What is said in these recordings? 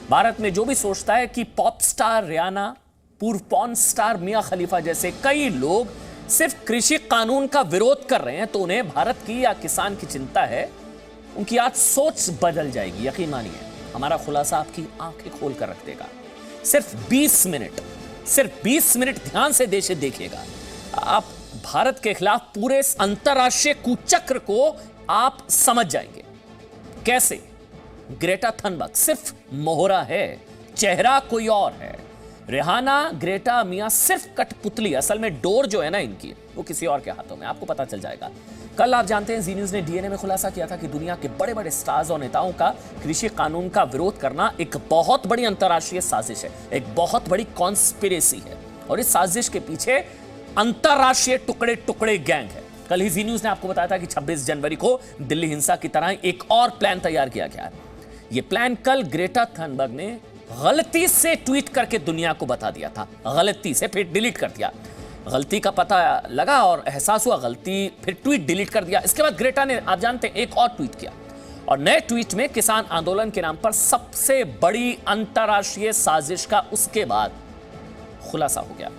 भारत में जो भी सोचता है कि पॉप स्टार रियाना, पूर्व पॉर्न स्टार मियां खलीफा जैसे कई लोग सिर्फ कृषि कानून का विरोध कर रहे हैं तो उन्हें भारत की या किसान की चिंता है, उनकी आज सोच बदल जाएगी। यकीन मानिए, हमारा खुलासा आपकी आंखें खोल कर रख देगा। सिर्फ 20 मिनट ध्यान से देश देखिएगा, आप भारत के खिलाफ पूरे अंतरराष्ट्रीय कुचक्र को आप समझ जाएंगे। कैसे? ग्रेटा थनबर्ग सिर्फ मोहरा है, चेहरा कोई और है। रिहाना, ग्रेटा, मियां सिर्फ कठपुतली, असल में डोर जो है ना इनकी, वो किसी और के हाथों में। आपको पता चल जाएगा। कल आप जानते हैं जी न्यूज ने डीएनए में खुलासा किया था कि दुनिया के बड़े बड़े स्टार्स और नेताओं का कृषि कानून का विरोध करना एक बहुत बड़ी अंतरराष्ट्रीय साजिश है, एक बहुत बड़ी कॉन्स्पिरेसी है, और इस साजिश के पीछे अंतरराष्ट्रीय टुकड़े टुकड़े गैंग है। कल ही जी न्यूज ने आपको बताया था कि 26 जनवरी को दिल्ली हिंसा की तरह एक और प्लान तैयार किया गया है। यह प्लान कल ग्रेटा थनबर्ग ने गलती से ट्वीट करके दुनिया को बता दिया था, गलती से, फिर डिलीट कर दिया। गलती का पता लगा और एहसास हुआ गलती, फिर ट्वीट डिलीट कर दिया। इसके बाद ग्रेटा ने, आप जानते हैं, एक और ट्वीट किया, और नए ट्वीट में किसान आंदोलन के नाम पर सबसे बड़ी अंतरराष्ट्रीय साजिश का उसके बाद खुलासा हो गया।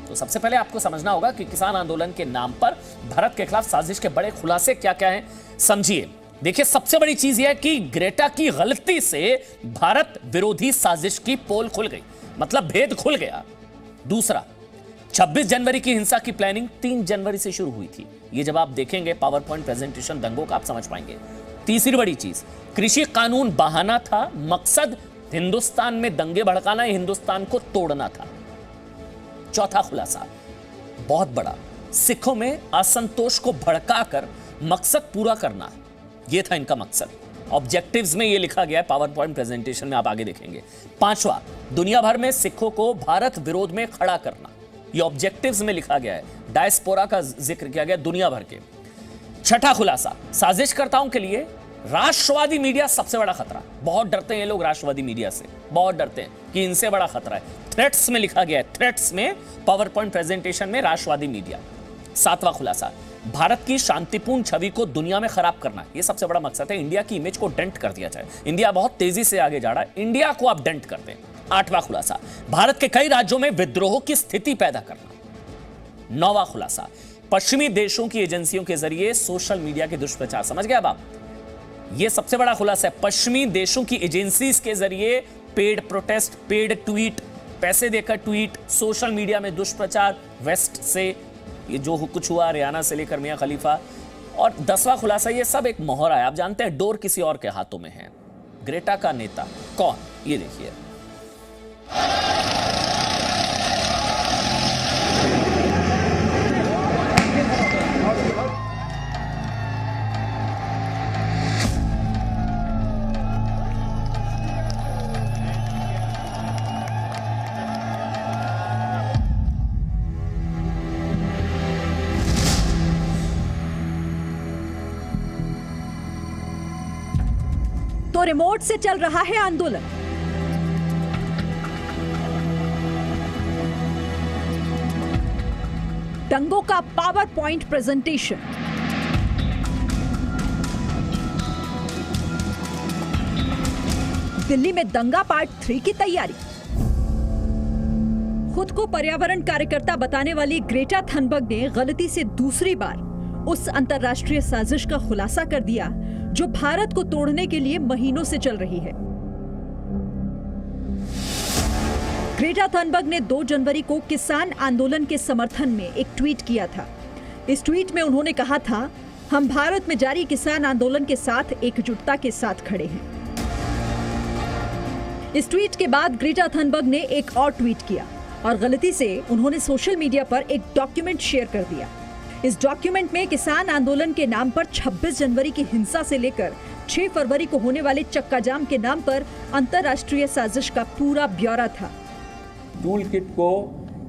तो सबसे पहले आपको समझना होगा कि किसान आंदोलन के नाम पर भारत के खिलाफ साजिश के बड़े खुलासे क्या क्या हैं, समझिए। देखिए, सबसे बड़ी चीज यह है कि ग्रेटा की गलती से भारत विरोधी साजिश की पोल खुल गई, मतलब भेद खुल गया। दूसरा, 26 जनवरी की हिंसा की प्लानिंग 3 जनवरी से शुरू हुई थी। ये जब आप देखेंगे पावर पॉइंट प्रेजेंटेशन दंगों का, आप समझ पाएंगे। तीसरी बड़ी चीज, कृषि कानून बहाना था, मकसद हिंदुस्तान में दंगे भड़काना, हिंदुस्तान को तोड़ना था। चौथा खुलासा बहुत बड़ा, सिखों में असंतोष को भड़काकर मकसद पूरा करना, यह था इनका मकसद। ऑब्जेक्टिव्स में यह लिखा गया है, पावर पॉइंट प्रेजेंटेशन में आप आगे देखेंगे। पांचवा, दुनिया भर में सिखों को भारत विरोध में खड़ा करना, यह ऑब्जेक्टिव्स में लिखा गया है। डायस्पोरा का जिक्र किया गया दुनिया भर के। छठा खुलासा, साजिशकर्ताओं के लिए राष्ट्रवादी मीडिया सबसे बड़ा खतरा। बहुत डरते हैं ये लोग राष्ट्रवादी मीडिया से, बहुत डरते हैं कि इनसे बड़ा खतरा है। थ्रेट्स में लिखा गया है, थ्रेट्स में, पावर पॉइंट प्रेजेंटेशन में, राष्ट्रवादी मीडिया। सातवां खुलासा, भारत की शांतिपूर्ण छवि को दुनिया में खराब करना, यह सबसे बड़ा मकसद है। इंडिया की इमेज को डेंट कर दिया जाए। इंडिया बहुत तेजी से आगे जा रहा है, इंडिया को आप डेंट कर दें। आठवां खुलासा, भारत के कई राज्यों में विद्रोह की स्थिति पैदा करना। नौवां खुलासा, पश्चिमी देशों की एजेंसियों के जरिए सोशल मीडिया के दुष्प्रचार। समझ गए अब आप? यह सबसे बड़ा खुलासा है। पश्चिमी देशों की एजेंसीज के जरिए पेड प्रोटेस्ट, पेड ट्वीट, पैसे देकर ट्वीट, सोशल मीडिया में दुष्प्रचार, वेस्ट से ये जो कुछ हुआ, रियाना से लेकर मियां खलीफा। और 10वां खुलासा, ये सब एक मोहरा है। आप जानते हैं डोर किसी और के हाथों में है। ग्रेटा का नेता कौन, ये देखिए। तो रिमोट से चल रहा है आंदोलन। दंगों का पावर पॉइंट प्रेजेंटेशन। दिल्ली में दंगा पार्ट 3 की तैयारी। खुद को पर्यावरण कार्यकर्ता बताने वाली ग्रेटा थनबर्ग ने गलती से दूसरी बार उस अंतरराष्ट्रीय साजिश का खुलासा कर दिया जो भारत को तोड़ने के लिए महीनों से चल रही है। ग्रेटा थनबर्ग ने 2 जनवरी को किसान आंदोलन के समर्थन में एक ट्वीट किया था। इस ट्वीट में उन्होंने कहा था, हम भारत में जारी किसान आंदोलन के साथ एकजुटता के साथ खड़े हैं। इस ट्वीट के बाद ग्रेटा थनबर्ग ने एक और ट्वीट किया और गलती से उन्होंने सोशल मीडिया पर एक डॉक्यूमेंट शेयर कर दिया। इस डॉक्यूमेंट में किसान आंदोलन के नाम पर 26 जनवरी की हिंसा से लेकर 6 फरवरी को होने वाले चक्का जाम के नाम पर अंतरराष्ट्रीय साजिश का पूरा ब्यौरा था। टूल किट को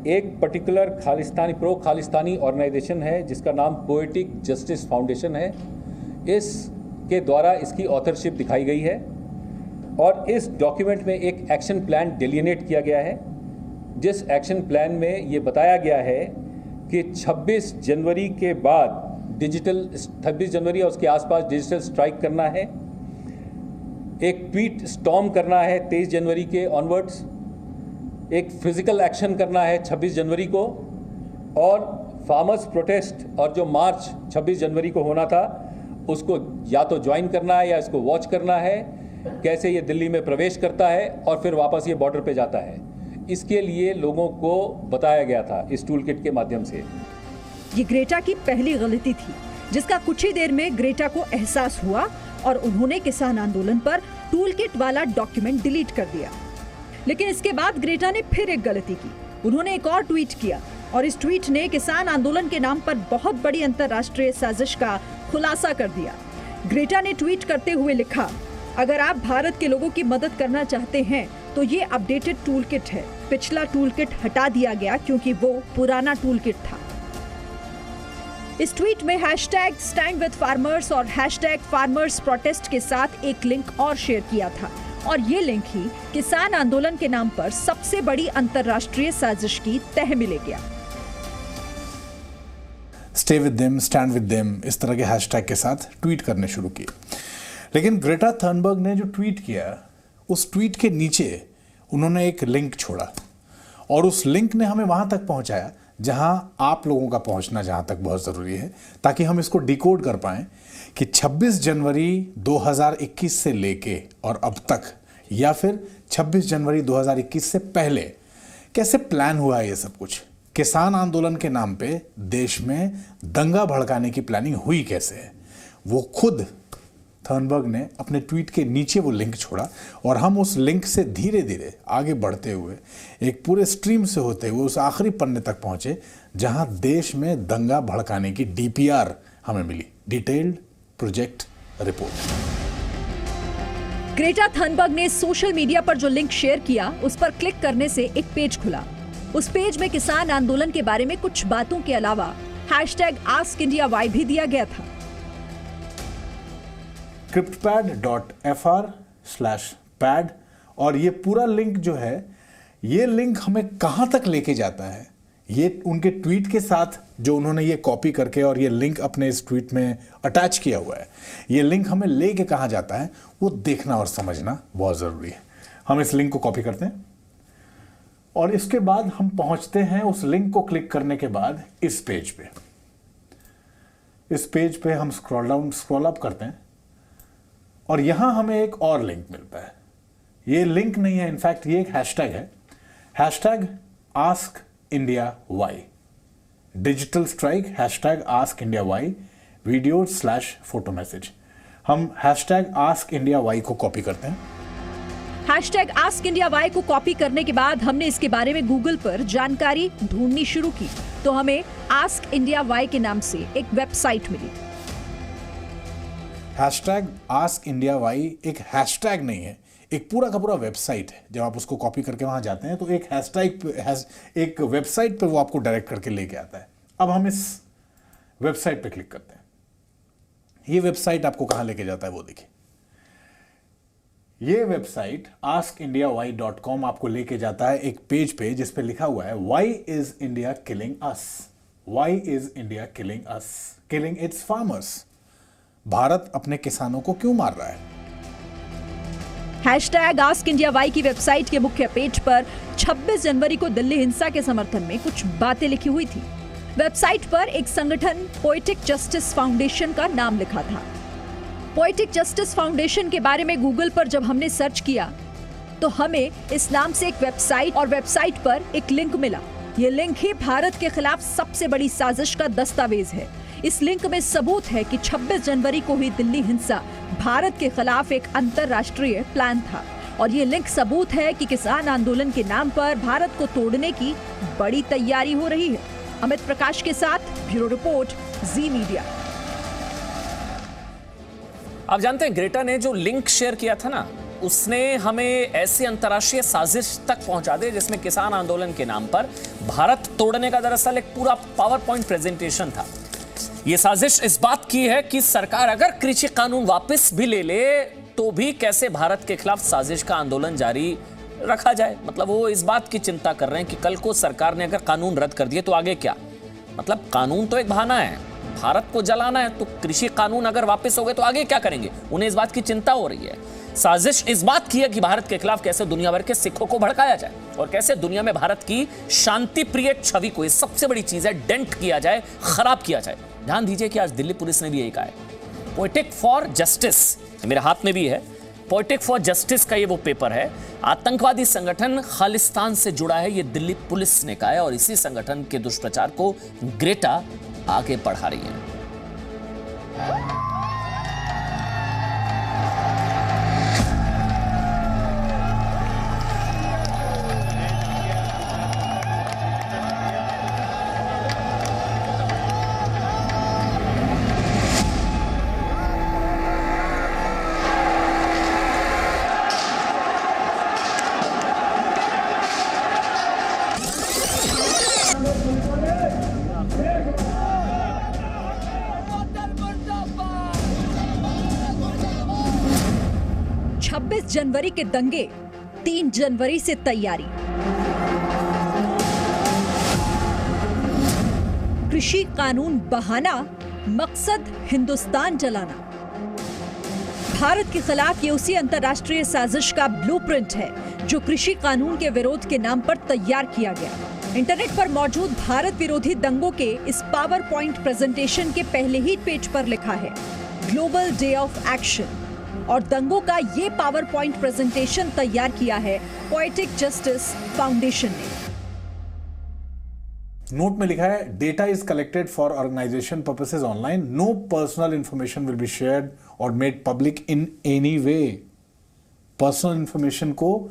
एक particular Khalistani, pro Khalistani organisation है जिसका नाम पोएटिक जस्टिस फाउंडेशन है, इसके द्वारा इसकी ऑथरशिप दिखाई गई है और इस डॉक्यूमेंट में एक एक्शन प्लान डिलिनेट किया गया है, जिस एक्शन प्लान में ये बताया गया है कि 26 जनवरी के बाद 26 जनवरी और उसके आसपास डिजिटल स्ट्राइक करना है। एक ट्वीट स्टॉर्म करना है 23 जनवरी के ऑनवर्ड्स, एक फिजिकल एक्शन करना है 26 जनवरी को, और फार्मर्स प्रोटेस्ट और जो मार्च 26 जनवरी को होना था उसको या तो ज्वाइन करना है या इसको वॉच करना है, कैसे ये दिल्ली में प्रवेश करता है और फिर वापस ये बॉर्डर पे जाता है। इसके लिए लोगों को बताया गया था इस टूल किट के माध्यम से। ये ग्रेटा की पहली गलती थी, जिसका कुछ ही देर में ग्रेटा को एहसास हुआ और उन्होंने किसान आंदोलन पर टूल किट वाला डॉक्यूमेंट डिलीट कर दिया। लेकिन इसके बाद ग्रेटा ने फिर एक गलती की। उन्होंने एक और ट्वीट किया और इस ट्वीट ने किसान आंदोलन के नाम पर बहुत बड़ी अंतर्राष्ट्रीय साजिश का खुलासा कर दिया। ग्रेटा ने ट्वीट करते हुए लिखा, अगर आप भारत के लोगों की मदद करना चाहते हैं तो ये अपडेटेड टूल किट है। पिछला टूल किट हटा दिया गया क्योंकि वो पुराना टूल किट था। इस ट्वीट में हैशटैग स्टैंड विद फार्मर्स और हैशटैग फार्मर्स प्रोटेस्ट के साथ एक लिंक और शेयर किया था, और ये लिंक ही किसान आंदोलन के नाम पर सबसे बड़ी अंतर्राष्ट्रीय साजिश की तह में ले गया। Stay with them, stand with them, इस तरह के हैशटैग के साथ ट्वीट करने शुरू किए। लेकिन ग्रेटा थर्नबर्ग ने जो ट्वीट किया, उस ट्वीट के नीचे उन्होंने एक लिंक छोड़ा, और उस लिंक ने हमें वहां तक पहुंचाया जहां आप लोगों का पहुंचना जहां तक बहुत ज़रूरी है, ताकि हम इसको डिकोड कर पाएं कि 26 जनवरी 2021 से लेके और अब तक, या फिर 26 जनवरी 2021 से पहले कैसे प्लान हुआ है ये सब कुछ। किसान आंदोलन के नाम पे देश में दंगा भड़काने की प्लानिंग हुई कैसे है, वो खुद थर्नबर्ग ने अपने ट्वीट के नीचे वो लिंक छोड़ा, और हम उस लिंक से धीरे धीरे आगे बढ़ते हुए एक पूरे स्ट्रीम से होते हुए उस आखिरी पन्ने तक पहुंचे जहां देश में दंगा भड़काने की डीपीआर हमें मिली, detailed project report. Greta Thunberg ने सोशल मीडिया पर जो लिंक शेयर किया, उस पर क्लिक करने से एक पेज खुला। उस पेज में किसान आंदोलन के बारे में कुछ बातों के अलावा हैशटैग आस्क इंडिया वाई भी दिया गया था। cryptpad.fr/pad, और ये पूरा लिंक जो है, ये लिंक हमें कहां तक लेके जाता है, ये उनके ट्वीट के साथ जो उन्होंने ये कॉपी करके और ये लिंक अपने इस ट्वीट में अटैच किया हुआ है, ये लिंक हमें लेके कहां जाता है वो देखना और समझना बहुत जरूरी है। हम इस लिंक को कॉपी करते हैं और इसके बाद हम पहुंचते हैं उस लिंक को क्लिक करने के बाद इस पेज पे। इस पेज पे हम स्क्रॉल अप करते हैं और यहां हमें एक और लिंक मिलता है। ये लिंक नहीं है, इनफैक्ट ये एक हैशटैग है, hashtag ask India why, digital strike hashtag ask India why, video photo message. हम हैशटैग आस्क इंडिया वाई को कॉपी करते हैं। हैशटैग आस्क इंडिया वाई को कॉपी करने के बाद हमने इसके बारे में गूगल पर जानकारी ढूंढनी शुरू की, तो हमें आस्क इंडिया वाई के नाम से एक वेबसाइट मिली। हैशटैग आस्क इंडिया वाई एक हैशटैग नहीं है, एक पूरा का पूरा वेबसाइट है। जब आप उसको कॉपी करके वहां जाते हैं तो एक हैशटैग एक वेबसाइट पे वो आपको डायरेक्ट करके लेके आता है। अब हम इस वेबसाइट पे क्लिक करते हैं। ये वेबसाइट आपको कहां लेके जाता है वो देखिए। ये वेबसाइट askindiawhy.com आपको लेके जाता है एक पेज पे जिस पे लिखा हुआ है Why is India killing us? Why is India killing us? Killing its farmers. Bharat अपने किसानों को क्यों मार रहा है? हैशटैग आस्क इंडिया वाई की वेबसाइट के मुख्य पेज पर 26 जनवरी को दिल्ली हिंसा के समर्थन में कुछ बातें लिखी हुई थी। वेबसाइट पर एक संगठन पोएटिक जस्टिस फाउंडेशन का नाम लिखा था। पोएटिक जस्टिस फाउंडेशन के बारे में गूगल पर जब हमने सर्च किया तो हमें इस नाम से एक वेबसाइट और वेबसाइट पर एक लिंक मिला। ये लिंक ही भारत के खिलाफ सबसे बड़ी साजिश का दस्तावेज है। इस लिंक में सबूत है कि 26 जनवरी को हुई दिल्ली हिंसा भारत के खिलाफ एक अंतर्राष्ट्रीय प्लान था, और ये लिंक सबूत है कि किसान आंदोलन के नाम पर भारत को तोड़ने की बड़ी तैयारी हो रही है। अमित प्रकाश के साथ ब्यूरो रिपोर्ट, जी मीडिया। आप जानते हैं ग्रेटा ने जो लिंक शेयर किया था ना, उसने हमें ऐसी अंतर्राष्ट्रीय साजिश तक पहुंचा दी जिसमें किसान आंदोलन के नाम पर भारत तोड़ने का दरअसल एक पूरा पावर पॉइंट प्रेजेंटेशन था। यह साजिश इस बात की है कि सरकार अगर कृषि कानून वापस भी ले ले तो भी कैसे भारत के खिलाफ साजिश का आंदोलन जारी रखा जाए। मतलब वो इस बात की चिंता कर रहे हैं कि कल को सरकार ने अगर कानून रद्द कर दिए तो आगे क्या। मतलब कानून तो एक बहाना है, भारत को जलाना है, तो कृषि कानून अगर वापस हो गए तो आगे क्या करेंगे, उन्हें इस बात की चिंता हो रही है। साजिश इस बात की है कि भारत के खिलाफ कैसे दुनिया भर के सिखों को भड़काया जाए और कैसे दुनिया में भारत की शांति प्रिय छवि को, ये सबसे बड़ी चीज है, डेंट किया जाए, खराब किया जाए। ध्यान दीजिए कि आज दिल्ली पुलिस ने भी यही कहा है। पोएटिक फॉर जस्टिस, मेरे हाथ में भी है, पोएटिक फॉर जस्टिस का ये वो पेपर है। आतंकवादी संगठन खालिस्तान से जुड़ा है, ये दिल्ली पुलिस ने कहा है, और इसी संगठन के दुष्प्रचार को ग्रेटा आगे बढ़ा रही है। 26 जनवरी के दंगे, 3 जनवरी से तैयारी। कृषि कानून बहाना, मकसद हिंदुस्तान जलाना। भारत के खिलाफ ये उसी अंतर्राष्ट्रीय साजिश का ब्लूप्रिंट है जो कृषि कानून के विरोध के नाम पर तैयार किया गया। इंटरनेट पर मौजूद भारत विरोधी दंगों के इस पावर पॉइंट प्रेजेंटेशन के पहले ही पेज पर लिखा है ग्लोबल डे ऑफ एक्शन, और दंगों का ये पावर पॉइंट प्रेजेंटेशन तैयार किया है पोएटिक जस्टिस फाउंडेशन ने। नोट में लिखा है data is collected for organisation purposes online, no personal information will be shared or made public in any way. Personal information को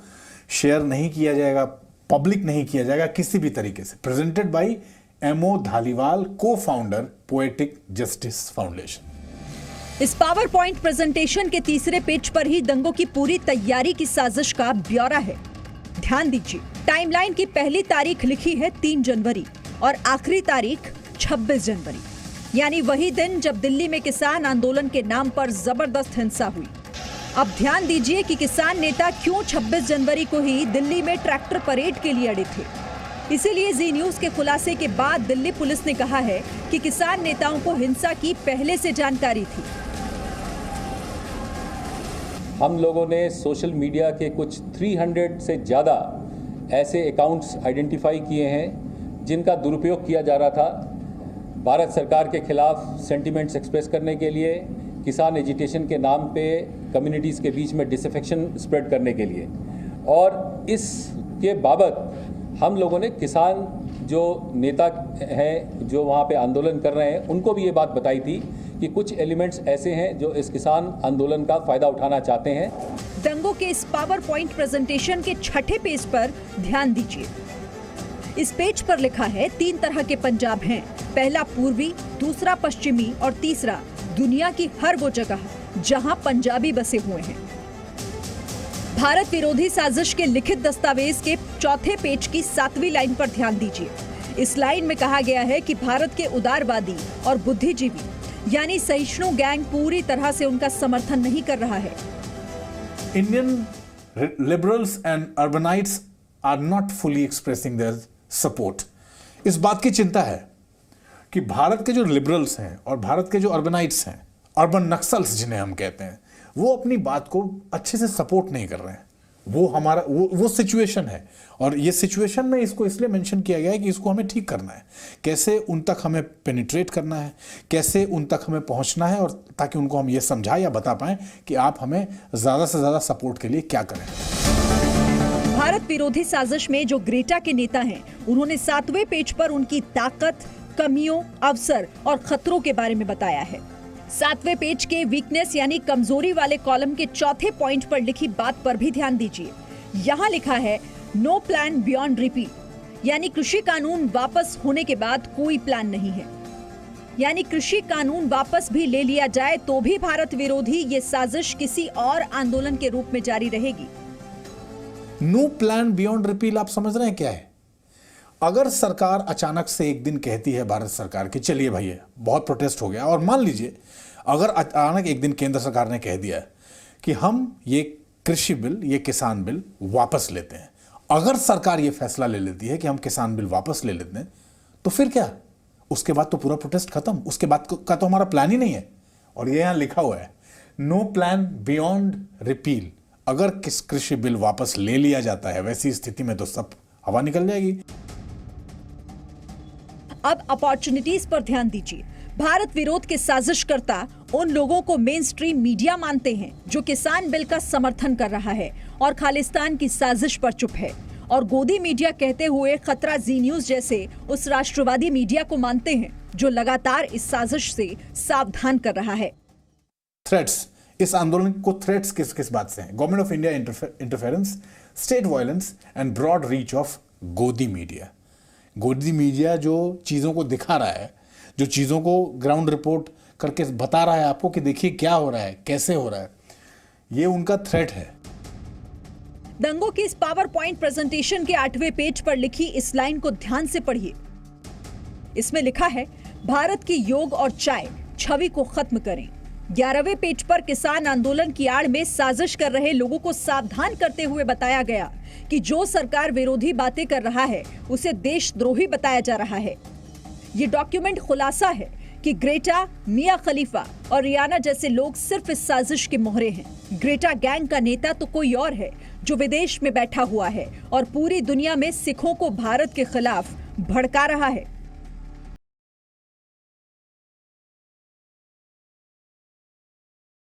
शेयर नहीं किया जाएगा, पब्लिक नहीं किया जाएगा किसी भी तरीके से। प्रेजेंटेड बाय एमओ धालीवाल, को फाउंडर पोएटिक जस्टिस फाउंडेशन। इस पावर पॉइंट प्रेजेंटेशन के तीसरे पेज पर ही दंगों की पूरी तैयारी की साजिश का ब्यौरा है। ध्यान दीजिए, टाइमलाइन की पहली तारीख लिखी है 3 जनवरी और आखिरी तारीख 26 जनवरी, यानी वही दिन जब दिल्ली में किसान आंदोलन के नाम पर जबरदस्त हिंसा हुई। अब ध्यान दीजिए कि किसान नेता क्यों 26 जनवरी को ही दिल्ली में ट्रैक्टर परेड के लिए अड़े थे। इसीलिए जी न्यूज के खुलासे के बाद दिल्ली पुलिस ने कहा है कि किसान नेताओं को हिंसा की पहले से जानकारी थी। हम लोगों ने सोशल मीडिया के कुछ 300 से ज़्यादा ऐसे अकाउंट्स आइडेंटिफाई किए हैं जिनका दुरुपयोग किया जा रहा था भारत सरकार के खिलाफ सेंटिमेंट्स एक्सप्रेस करने के लिए, किसान एजिटेशन के नाम पे कम्युनिटीज़ के बीच में डिसअफेक्शन स्प्रेड करने के लिए। और इसके बाबत हम लोगों ने किसान जो नेता हैं जो वहाँ पे आंदोलन कर रहे हैं उनको भी ये बात बताई थी कि कुछ एलिमेंट्स ऐसे हैं जो इस किसान आंदोलन का फायदा उठाना चाहते हैं। दंगों के इस पावर पॉइंट प्रेजेंटेशन के 6ठे पेज पर ध्यान दीजिए। इस पेज पर लिखा है 3 तरह के पंजाब हैं, पहला पूर्वी, दूसरा पश्चिमी और तीसरा दुनिया की हर वो जगह जहां पंजाबी बसे हुए हैं। भारत विरोधी साजिश के लिखित दस्तावेज के 4थे पेज की 7वीं लाइन पर ध्यान दीजिए। इस लाइन में कहा गया है कि भारत के उदारवादी और बुद्धिजीवी यानी सहिष्णु गैंग पूरी तरह से उनका समर्थन नहीं कर रहा है। Indian liberals and urbanites are not fully expressing their support. इस बात की चिंता है कि भारत के जो लिबरल्स हैं और भारत के जो अर्बनाइट्स हैं, अर्बन नक्सल्स जिन्हें हम कहते हैं, वो अपनी बात को अच्छे से सपोर्ट नहीं कर रहे हैं। वो हमारा वो सिचुएशन है, और ये सिचुएशन में इसको इसलिए मेंशन किया गया है कि इसको हमें ठीक करना है। कैसे उन तक हमें पेनिट्रेट करना है, कैसे उन तक हमें पहुंचना है, और ताकि उनको हम ये समझा या बता पाएं कि आप हमें ज़्यादा से ज़्यादा सपोर्ट के लिए क्या करें। भारत विरोधी साजिश में जो ग्रेटा के नेता हैं, उन्होंने 7वें पेज पर उनकी ताकत, कमियों, अवसर और खतरों के बारे में बताया है। 7वें पेज के वीकनेस यानी कमजोरी वाले कॉलम के 4थे पॉइंट पर लिखी बात पर भी ध्यान दीजिए। यहाँ लिखा है नो प्लान बियॉन्ड रिपीट, यानी कृषि कानून वापस होने के बाद कोई प्लान नहीं है। यानी कृषि कानून वापस भी ले लिया जाए तो भी भारत विरोधी ये साजिश किसी और आंदोलन के रूप में जारी रहेगी। नो प्लान बियॉन्ड रिपील, आप समझ रहे हैं क्या है? अगर सरकार अचानक से एक दिन कहती है भारत सरकार कि चलिए भैया बहुत प्रोटेस्ट हो गया, और मान लीजिए अगर अचानक एक दिन केंद्र सरकार ने कह दिया कि हम ये कृषि बिल, ये किसान बिल वापस लेते हैं, अगर सरकार ये फैसला ले लेती है कि हम किसान बिल वापस ले लेते हैं, तो फिर क्या? उसके बाद तो पूरा प्रोटेस्ट खत्म, उसके बाद का तो हमारा प्लान ही नहीं है। और ये यहां लिखा हुआ है नो प्लान बियॉन्ड रिपील, अगर किस कृषि बिल वापस ले लिया जाता है, वैसी स्थिति में तो सब हवा निकल जाएगी। अब अपॉर्चुनिटीज पर ध्यान दीजिए। भारत विरोध के साजिशकर्ता उन लोगों को मेन स्ट्रीम मीडिया मानते हैं जो किसान बिल का समर्थन कर रहा है और खालिस्तान की साजिश पर चुप है, और गोदी मीडिया कहते हुए खतरा जी न्यूज जैसे उस राष्ट्रवादी मीडिया को मानते हैं जो लगातार इस साजिश से सावधान कर रहा है। थ्रेट्स, इस आंदोलन को थ्रेट्स किस किस बात से हैं? Government of India interference, state violence and broad reach of godi media. Godi media जो चीज़ों को दिखा रहा है, जो चीज़ों को ग्राउंड रिपोर्ट करके बता रहा है आपको कि देखिए क्या हो रहा है, कैसे हो रहा है, ये उनका थ्रेट है। दंगों की इस पावर पॉइंट प्रेजेंटेशन के 8वें पेज पर लिखी इस लाइन को ध्यान से पढ़िए। इसमें लिखा है, भारत की योग और चाय छवि को खत्म करें। 11वें पेज पर किसान आंदोलन की आड़ में साजिश कर रहे लोगों को सावधान करते हुए बताया गया कि जो सरकार विरोधी बातें कर रहा है उसे देशद्रोही बताया जा रहा है। ये डॉक्यूमेंट खुलासा है कि ग्रेटा, मिया खलीफा और रियाना जैसे लोग सिर्फ इस साजिश के मोहरे हैं। ग्रेटा गैंग का नेता तो कोई और है जो विदेश में बैठा हुआ है और पूरी दुनिया में सिखों को भारत के खिलाफ भड़का रहा है।